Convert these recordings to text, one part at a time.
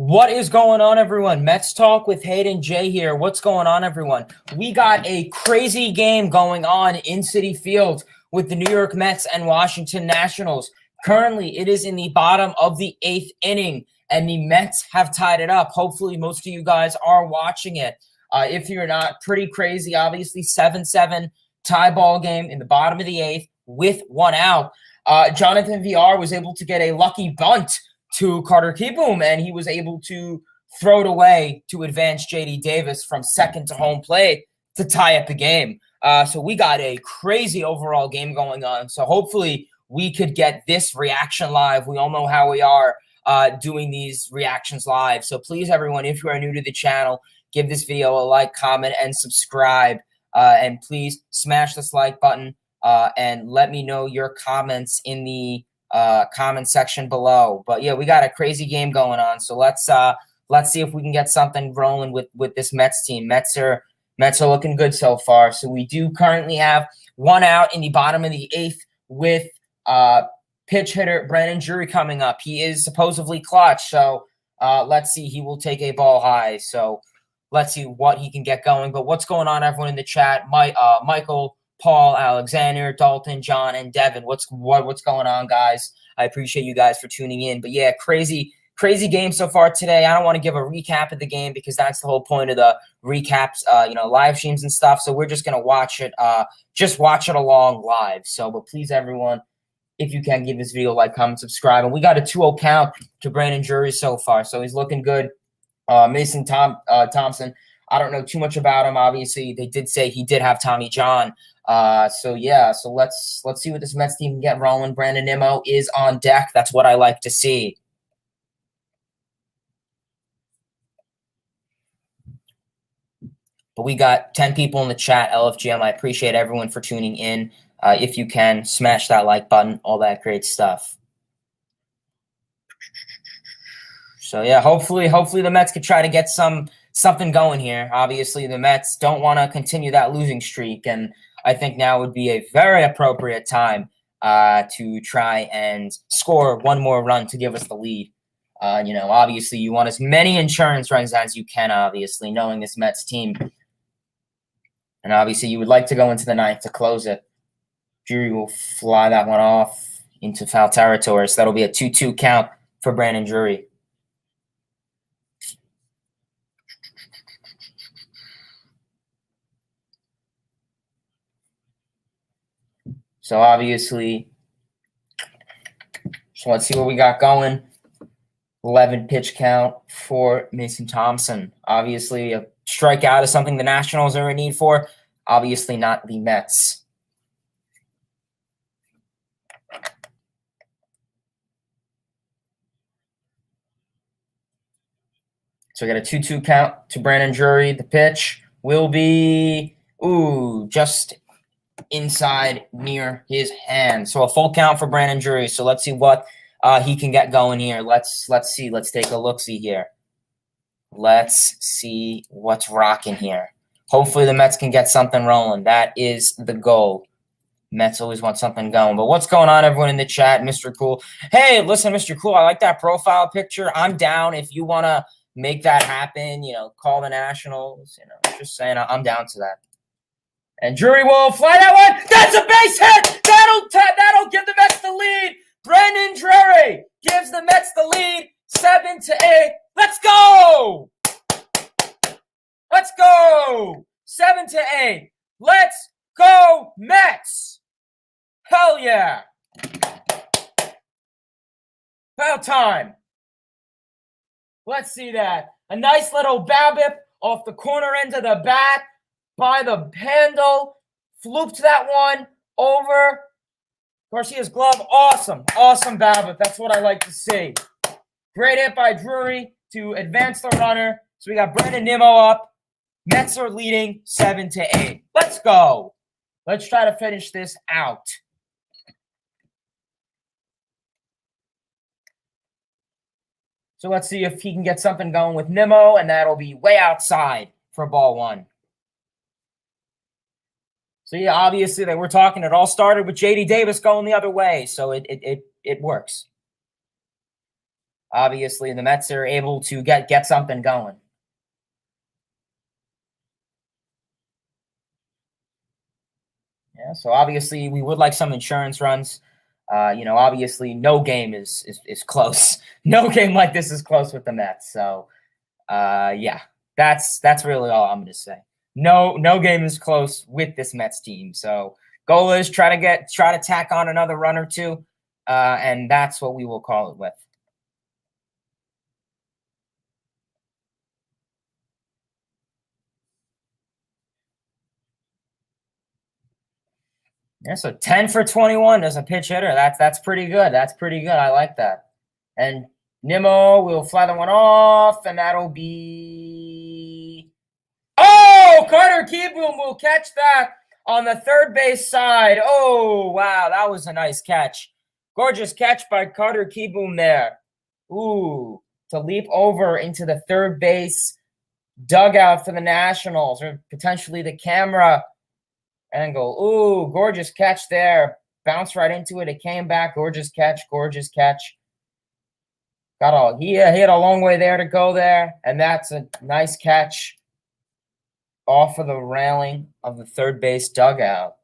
What is going on, everyone? Mets Talk with Hayden J here. What's going on, everyone? We got a crazy game going on in Citi Field with the New York Mets and Washington Nationals. Currently, it is in the bottom of the 8th inning, and the Mets have tied it up. Hopefully, most of you guys are watching it. If you're not, pretty crazy. Obviously, 7-7 tie ball game in the bottom of the 8th with one out. Jonathan VR was able to get a lucky bunt to Carter Kieboom, and he was able to throw it away to advance JD Davis from second to home plate to tie up the game. So we got a crazy overall game going on. So hopefully we could get this reaction live. We all know how we are doing these reactions live. So please, everyone, if you are new to the channel, give this video a like, comment, and subscribe. And please smash this like button and let me know your comments in the comment section below. But yeah, we got a crazy game going on. So let's see if we can get something rolling with this Mets team. Mets are looking good so far. So we do currently have one out in the bottom of the 8th with pitch hitter Brandon Drury coming up. He is supposedly clutch. So let's see. He will take a ball high. So let's see what he can get going. But what's going on, everyone in the chat? Michael, Paul, Alexander, Dalton, John, and Devin. What's going on, guys? I appreciate you guys for tuning in. But yeah, crazy game so far today. I don't want to give a recap of the game because that's the whole point of the recaps, live streams and stuff. So we're just gonna watch it, along live. So, but please, everyone, if you can, give this video a like, comment, subscribe. And we got a 2-0 count to Brandon Drury so far, so he's looking good. Mason Thompson, I don't know too much about him. Obviously, they did say he did have Tommy John. So let's see what this Mets team can get rolling. Brandon Nimmo is on deck. That's what I like to see. But we got 10 people in the chat, LFGM. I appreciate everyone for tuning in. If you can, smash that like button, all that great stuff. So yeah, hopefully the Mets could try to get something going here. Obviously, the Mets don't want to continue that losing streak, and I think now would be a very appropriate time to try and score one more run to give us the lead. Obviously, you want as many insurance runs as you can, obviously, knowing this Mets team. And obviously, you would like to go into the 9th to close it. Drury will fly that one off into foul territory, so that'll be a 2-2 count for Brandon Drury. So obviously, let's see what we got going. 11 pitch count for Mason Thompson. Obviously, a strikeout is something the Nationals are in need for. Obviously, not the Mets. So we got a 2-2 count to Brandon Drury. The pitch will be just inside near his hand. So a full count for Brandon Drury. So let's see what he can get going here. Let's see. Let's take a look-see here. Let's see what's rocking here. Hopefully the Mets can get something rolling. That is the goal. Mets always want something going. But what's going on, everyone in the chat? Mr. Cool. Hey, listen, Mr. Cool, I like that profile picture. I'm down if you want to make that happen, call the Nationals. Just saying, I'm down to that. And Drury will fly that one. That's a base hit. That'll give the Mets the lead. Brandon Drury gives the Mets the lead, 7-8. Let's go. Let's go. 7-8. Let's go Mets. Hell yeah. About time. Let's see that. A nice little BABIP off the corner end of the bat by the handle. Flooped that one over Garcia's glove. Awesome BABIP. That's what I like to see. Great hit by Drury to advance the runner. So we got Brandon Nimmo up. Mets are leading 7-8. Let's go. Let's try to finish this out. So let's see if he can get something going with Nimmo, and that'll be way outside for ball one. So yeah, obviously we're talking. It all started with JD Davis going the other way, so it works. obviously the Mets are able to get something going. Yeah, so obviously we would like some insurance runs. Obviously no game is close. No game like this is close with the Mets. So yeah, that's really all I'm gonna say. No game is close with this Mets team. So goal is try to tack on another run or two, and that's what we will call it with. Yeah, so 10 for 21 as a pitch hitter. That's pretty good. That's pretty good. I like that. And Nimmo will fly the one off, and that'll be. Oh, Carter Kieboom will catch that on the third base side. Oh, wow, that was a nice catch. Gorgeous catch by Carter Kieboom there. Ooh, to leap over into the third base dugout for the Nationals, or potentially the camera angle. Ooh, gorgeous catch there. Bounced right into it. It came back. Gorgeous catch. Gorgeous catch. He hit a long way there to go there. And that's a nice catch off of the railing of the third base dugout.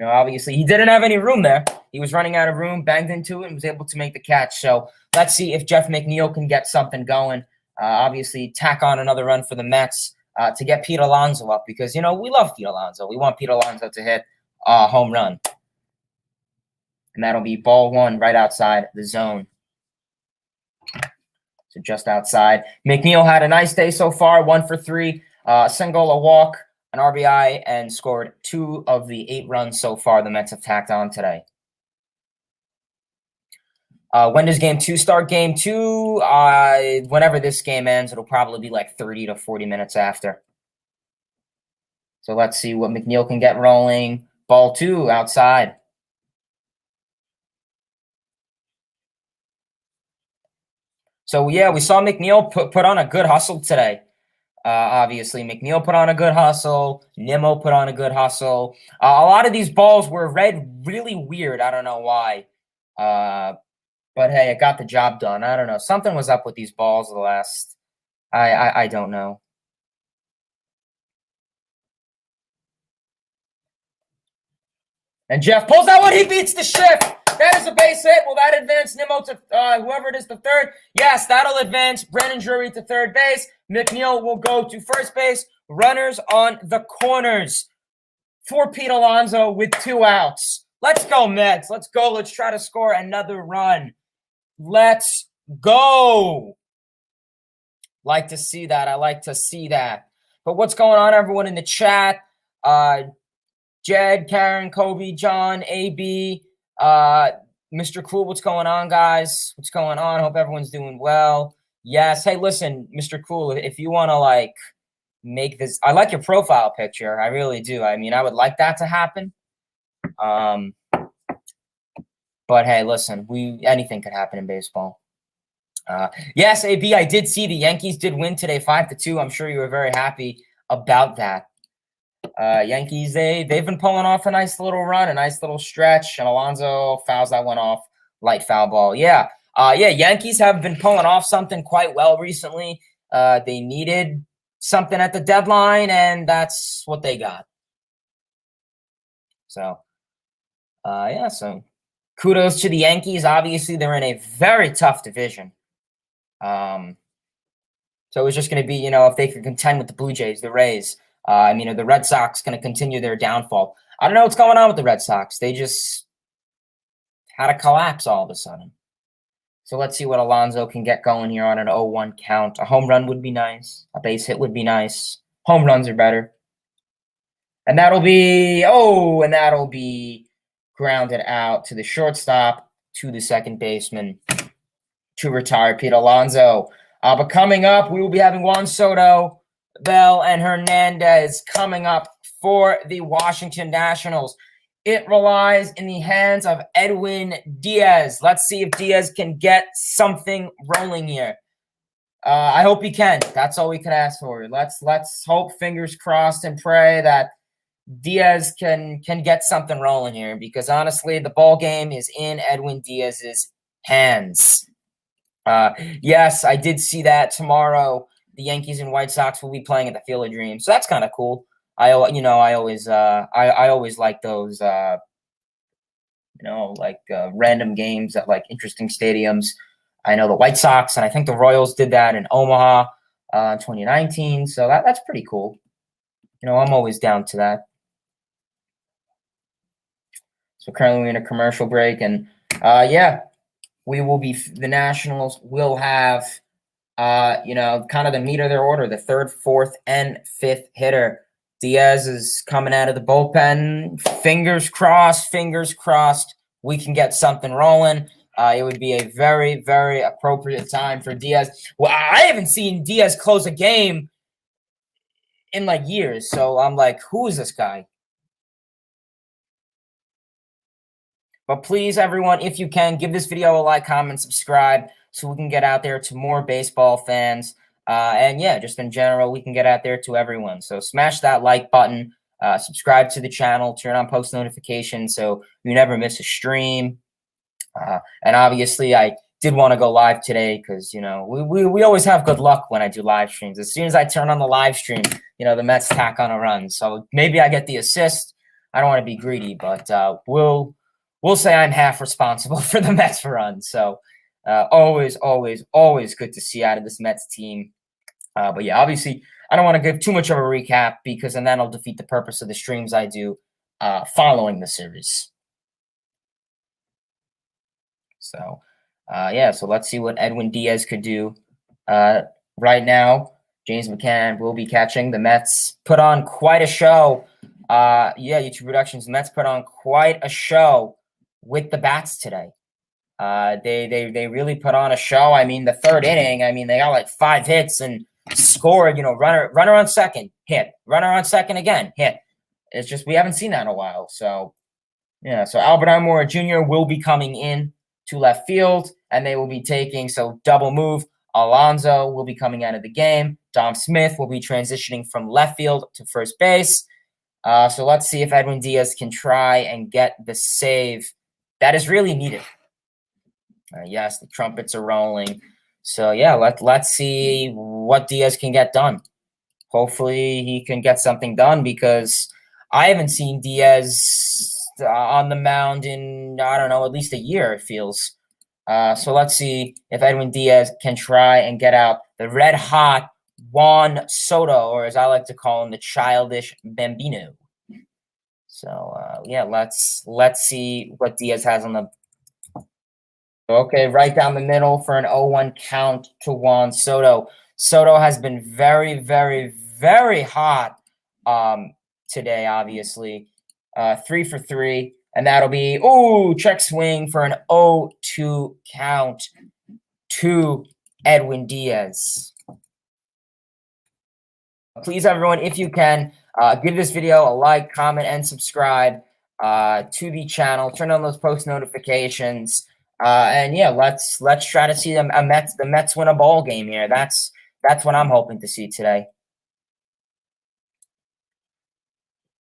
Obviously he didn't have any room there. He was running out of room, banged into it, and was able to make the catch. So let's see if Jeff McNeil can get something going. Obviously tack on another run for the Mets. To get Pete Alonso up, because, we love Pete Alonso. We want Pete Alonso to hit a home run. And that'll be ball one right outside the zone. So just outside. McNeil had a nice day so far, 1 for 3. Single, a walk, an RBI, and scored 2 of the 8 runs so far the Mets have tacked on today. When does game 2 start? Game 2, whenever this game ends, it'll probably be like 30 to 40 minutes after. So let's see what McNeil can get rolling. Ball 2 outside. So yeah, we saw McNeil put on a good hustle today. Obviously, McNeil put on a good hustle. Nimmo put on a good hustle. A lot of these balls were read really weird. I don't know why. But hey, it got the job done. I don't know. Something was up with these balls the last. I don't know. And Jeff pulls that one. He beats the shift. That is a base hit. Will that advance Nimmo to whoever it is to third? Yes, that'll advance Brandon Drury to third base. McNeil will go to first base. Runners on the corners for Pete Alonso with 2 outs. Let's go, Mets. Let's go. Let's try to score another run. Let's go. Like to see that. I like to see that. But what's going on, everyone in the chat? Jed, Karen, Kobe, John, AB, Mr. Cool, what's going on, guys? What's going on? Hope everyone's doing well. Yes. Hey, listen, Mr. Cool, if you want to, make this – I like your profile picture. I really do. I mean, I would like that to happen. But, hey, listen, anything could happen in baseball. Yes, AB, I did see the Yankees did win today 5-2. I'm sure you were very happy about that. Yankees, they've been pulling off a nice little run, a nice little stretch, and Alonso fouls that one off, light foul ball. Yeah, Yankees have been pulling off something quite well recently. They needed something at the deadline, and that's what they got. So, so kudos to the Yankees. Obviously, they're in a very tough division. So it was just going to be, if they could contend with the Blue Jays, the Rays. The Red Sox going to continue their downfall. I don't know what's going on with the Red Sox. They just had a collapse all of a sudden. So let's see what Alonso can get going here on an 0-1 count. A home run would be nice. A base hit would be nice. Home runs are better. And that'll be grounded out to the shortstop, to the second baseman, to retire Pete Alonso. But coming up, we will be having Juan Soto, Bell, and Hernandez coming up for the Washington Nationals. It relies in the hands of Edwin Diaz. Let's see if Diaz can get something rolling here. I hope he can. That's all we can ask for. Let's hope, fingers crossed, and pray that Diaz can get something rolling here, because honestly, the ball game is in Edwin Diaz's hands. Yes, I did see that tomorrow. The Yankees and White Sox will be playing at the Field of Dreams, so that's kind of cool. I always like those random games at like interesting stadiums. I know the White Sox and I think the Royals did that in Omaha in 2019, so that's pretty cool. I'm always down to that. So currently we're in a commercial break, and the Nationals will have kind of the meat of their order, the third, fourth, and fifth hitter. Diaz is coming out of the bullpen. Fingers crossed, we can get something rolling. It would be a very, very appropriate time for Diaz. Well, I haven't seen Diaz close a game in like years, so I'm like, who is this guy? But please, everyone, if you can, give this video a like, comment, subscribe, so we can get out there to more baseball fans. And yeah, just in general, we can get out there to everyone. So smash that like button, subscribe to the channel, turn on post notifications so you never miss a stream. And obviously, I did want to go live today because, we always have good luck when I do live streams. As soon as I turn on the live stream, the Mets tack on a run. So maybe I get the assist. I don't want to be greedy, but we'll say I'm half responsible for the Mets run. So always good to see out of this Mets team. But yeah, obviously, I don't want to give too much of a recap because then that'll defeat the purpose of the streams I do following the series. So, so let's see what Edwin Diaz could do. Right now, James McCann will be catching. The Mets put on quite a show. YouTube Productions, the Mets put on quite a show with the bats today. They really put on a show. I mean, the third inning, they got like 5 hits and scored, runner on second, hit, runner on second again, hit. It's just we haven't seen that in a while. So, so Albert Almora Jr. will be coming in to left field, and they will be taking, double move. Alonso will be coming out of the game. Dom Smith will be transitioning from left field to first base. So let's see if Edwin Diaz can try and get the save that is really needed. Yes, the trumpets are rolling. So yeah, let's see what Diaz can get done. Hopefully he can get something done because I haven't seen Diaz on the mound in, I don't know, at least a year, it feels. So let's see if Edwin Diaz can try and get out the red hot Juan Soto, or as I like to call him, the childish Bambino. So let's see what Diaz has on the. Okay, right down the middle for an 0-1 count to Juan Soto. Soto has been very, very, very hot today, obviously. 3 for 3, and that'll be, check swing for an 0-2 count to Edwin Diaz. Please, everyone, if you can, give this video a like, comment, and subscribe to the channel. Turn on those post notifications. And yeah, let's try to see the Mets win a ball game here. That's what I'm hoping to see today.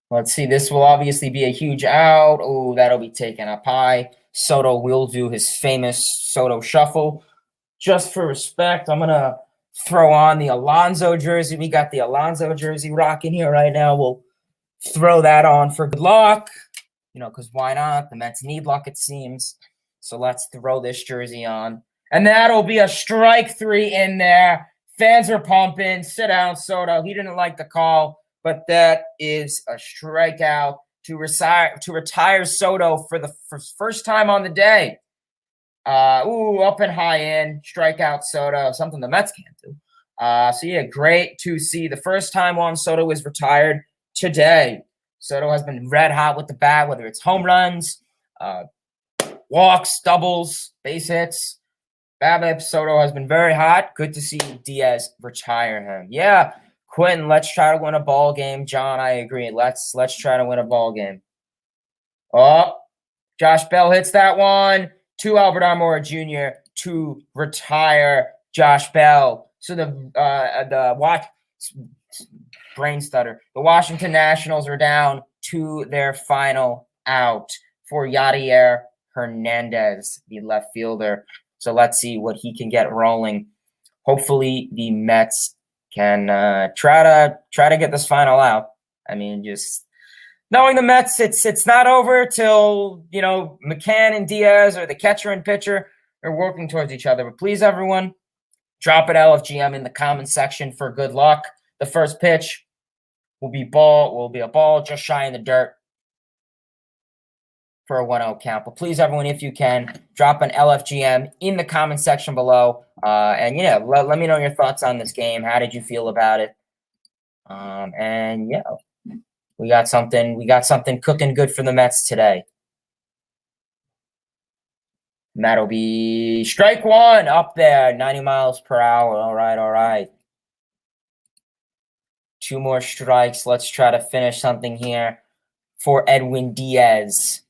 Let's see. This will obviously be a huge out. Oh, that'll be taken up high. Soto will do his famous Soto shuffle. Just for respect, I'm gonna throw on the Alonso jersey. We got the Alonso jersey rocking here right now. We'll throw that on for good luck. Because why not? The Mets need luck, it seems. So let's throw this jersey on. And that'll be a strike 3 in there. Fans are pumping. Sit down, Soto. He didn't like the call, but that is a strikeout to retire Soto for the first time on the day. Up and high in. Strikeout Soto. Something the Mets can't do. So yeah, great to see. The first time Juan Soto is retired today. Soto has been red hot with the bat, whether it's home runs, walks, doubles, base hits. BABIP Soto has been very hot. Good to see Diaz retire him. Yeah, Quentin, let's try to win a ball game. John, I agree. Let's try to win a ball game. Oh, Josh Bell hits that one to Albert Almora Jr. to retire Josh Bell. So brain stutter. The Washington Nationals are down to their final out for Yadier Hernandez, the left fielder. So let's see what he can get rolling. Hopefully the Mets can try to get this final out. I mean, just knowing the Mets, it's not over till, you know, McCann and Diaz, or the catcher and pitcher, are working towards each other. But please, everyone, drop an LFGM in the comment section for good luck. The first pitch will be a ball just shy in the dirt for a 1-0 count. But please, everyone, if you can, drop an LFGM in the comment section below. And yeah, let me know your thoughts on this game. How did you feel about it? And yeah, we got something cooking good for the Mets today. And that'll be strike one up there, 90 miles per hour. All right. 2 more strikes. Let's try to finish something here for Edwin Diaz.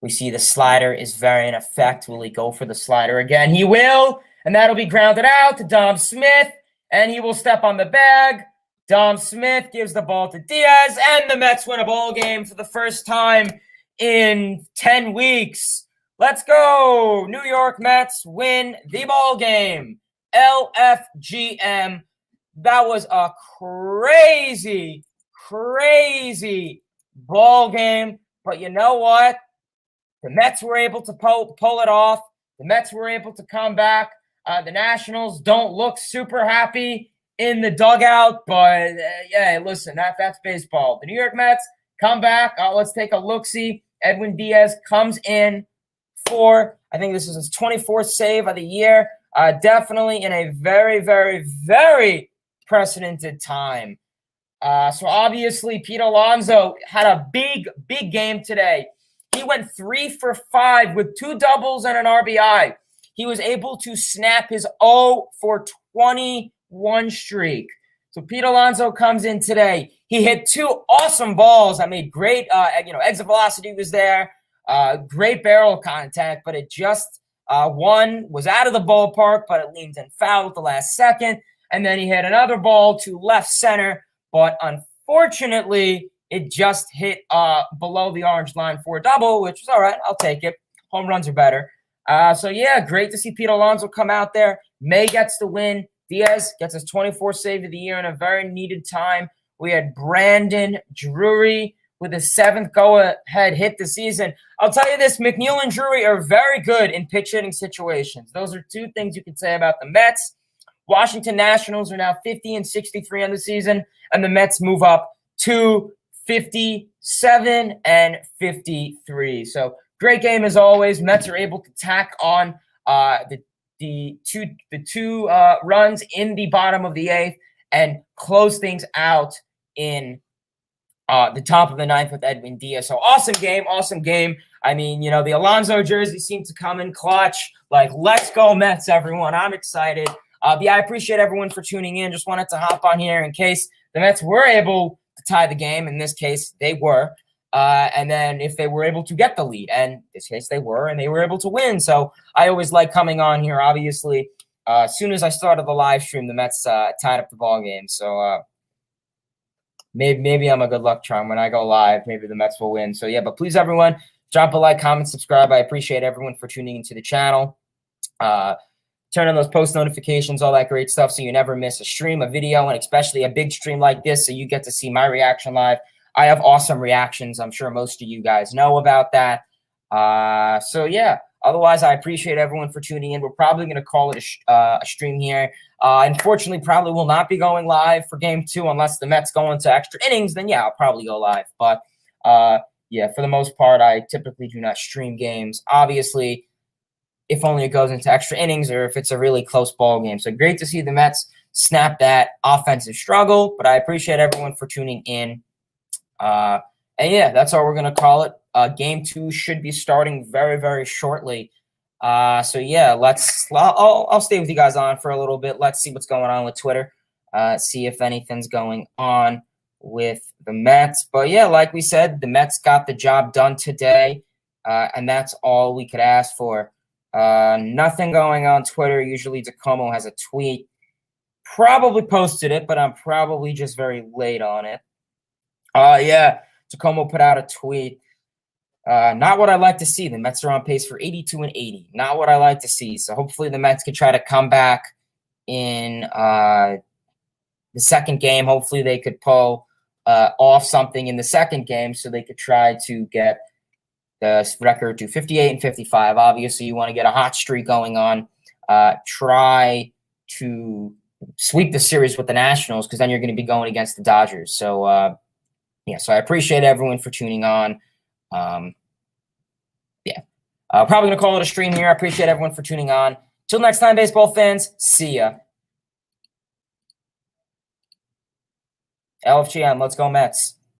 We see the slider is very in effect. Will he go for the slider again? He will, and that'll be grounded out to Dom Smith, and he will step on the bag. Dom Smith gives the ball to Diaz, and the Mets win a ball game for the first time in 10 weeks. Let's go. New York Mets win the ball game. LFGM. That was a crazy ball game. But you know what? The Mets were able to pull it off. The Mets were able to come back. The Nationals don't look super happy in the dugout, but yeah, listen, that's baseball. The New York Mets come back. Let's take a look-see. Edwin Diaz comes in for, I think this is his 24th save of the year. Definitely in a very precedented time. So obviously, Pete Alonso had a big game today. He went 3 for 5 with 2 doubles and an RBI. He was able to snap his 0 for 21 streak. So Pete Alonso comes in today. He hit 2 awesome balls. I mean, great, exit velocity was there. Great barrel contact, but it just, one was out of the ballpark, but it leaned in foul at the last second. And then he hit another ball to left center, but unfortunately, it just hit below the orange line for a double, which is all right. I'll take it. Home runs are better. So, yeah, great to see Pete Alonso come out there. May gets the win. Diaz gets his 24th save of the year in a very needed time. We had Brandon Drury with his 7th go-ahead hit this season. I'll tell you this, McNeil and Drury are very good in pitch-hitting situations. Those are 2 things you can say about the Mets. Washington Nationals are now 50-63 on the season, and the Mets move up to 57 and 53. So great game as always. Mets are able to tack on the two runs in the bottom of the 8th and close things out in the top of the 9th with Edwin Diaz. So awesome game. I mean, you know, the Alonso jersey seemed to come in clutch. Like, let's go Mets, everyone. I'm excited. Yeah, I appreciate everyone for tuning in. Just wanted to hop on here in case the Mets were able to tie the game. In this case, they were. And then if they were able to get the lead, and in this case they were, and they were able to win. So I always like coming on here. Obviously, as soon as I started the live stream, the Mets tied up the ball game. So maybe I'm a good luck charm when I go live. Maybe the Mets will win. So yeah, but please, everyone, drop a like, comment, subscribe. I appreciate everyone for tuning into the channel. Turn on those post notifications, all that great stuff, so you never miss a stream, a video, and especially a big stream like this, so you get to see my reaction live. I have awesome reactions. I'm sure most of you guys know about that. So yeah, otherwise, I appreciate everyone for tuning in. We're probably going to call it a stream here. Unfortunately, probably will not be going live for game 2 unless the Mets go into extra innings. Then yeah, I'll probably go live. But yeah, for the most part, I typically do not stream games. Obviously, if only it goes into extra innings or if it's a really close ball game. So great to see the Mets snap that offensive struggle, but I appreciate everyone for tuning in. And yeah, that's all we're going to call it. Game 2 should be starting very shortly. So yeah, I'll stay with you guys on for a little bit. Let's see what's going on with Twitter. See if anything's going on with the Mets. But yeah, like we said, the Mets got the job done today. And that's all we could ask for. Nothing going on Twitter. Usually Tacoma has a tweet. Probably posted it, but I'm probably just very late on it. Yeah, Tacoma put out a tweet. Not what I like to see. The Mets are on pace for 82 and 80. Not what I like to see. So hopefully the Mets can try to come back in the second game. Hopefully they could pull off something in the second game so they could try to get the record to 58 and 55. Obviously, you want to get a hot streak going on. Try to sweep the series with the Nationals because then you're going to be going against the Dodgers. So, so I appreciate everyone for tuning on. Probably going to call it a stream here. I appreciate everyone for tuning on. Till next time, baseball fans, see ya. LFGM, let's go Mets.